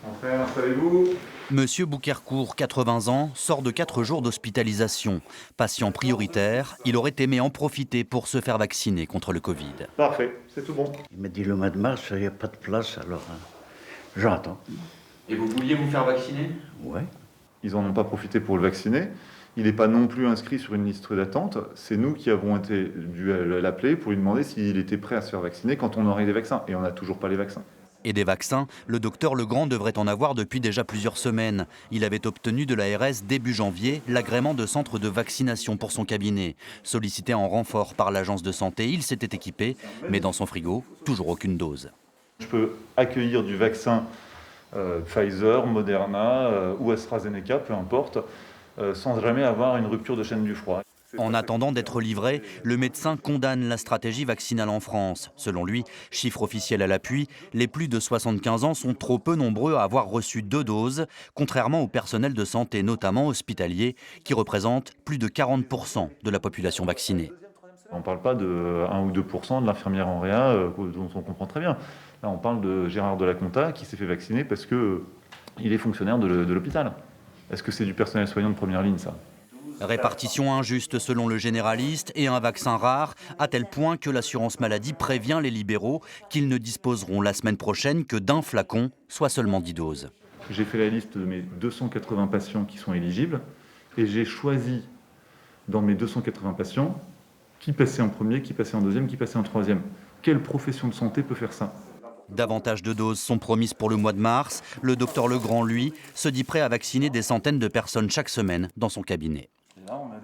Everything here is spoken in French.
Enfin, installez-vous. Monsieur Boukercourt, 80 ans, sort de 4 jours d'hospitalisation. Patient prioritaire, il aurait aimé en profiter pour se faire vacciner contre le Covid. Parfait, c'est tout bon. Il m'a dit le mois de mars, il n'y a pas de place, alors j'attends. Et vous vouliez vous faire vacciner? Ouais. Ils n'en ont pas profité pour le vacciner. Il n'est pas non plus inscrit sur une liste d'attente. C'est nous qui avons été dû l'appeler pour lui demander s'il était prêt à se faire vacciner quand on aurait des vaccins. Et on n'a toujours pas les vaccins. Et des vaccins, le docteur Legrand devrait en avoir depuis déjà plusieurs semaines. Il avait obtenu de l'ARS début janvier l'agrément de centre de vaccination pour son cabinet. Sollicité en renfort par l'agence de santé, il s'était équipé, mais dans son frigo, toujours aucune dose. Je peux accueillir du vaccin Pfizer, Moderna ou AstraZeneca, peu importe, sans jamais avoir une rupture de chaîne du froid. En attendant d'être livré, le médecin condamne la stratégie vaccinale en France. Selon lui, chiffre officiel à l'appui, les plus de 75 ans sont trop peu nombreux à avoir reçu 2 doses, contrairement au personnel de santé, notamment hospitalier, qui représente plus de 40% de la population vaccinée. On ne parle pas de 1 ou 2% de l'infirmière en réa, dont on comprend très bien. Là, on parle de Gérard Delaconta qui s'est fait vacciner parce qu'il est fonctionnaire de l'hôpital. Est-ce que c'est du personnel soignant de première ligne, ça ? Répartition injuste selon le généraliste et un vaccin rare, à tel point que l'assurance maladie prévient les libéraux qu'ils ne disposeront la semaine prochaine que d'un flacon, soit seulement 10 doses. J'ai fait la liste de mes 280 patients qui sont éligibles et j'ai choisi dans mes 280 patients qui passait en premier, qui passait en deuxième, qui passait en troisième. Quelle profession de santé peut faire ça ? Davantage de doses sont promises pour le mois de mars. Le docteur Legrand, lui, se dit prêt à vacciner des centaines de personnes chaque semaine dans son cabinet. Là, on a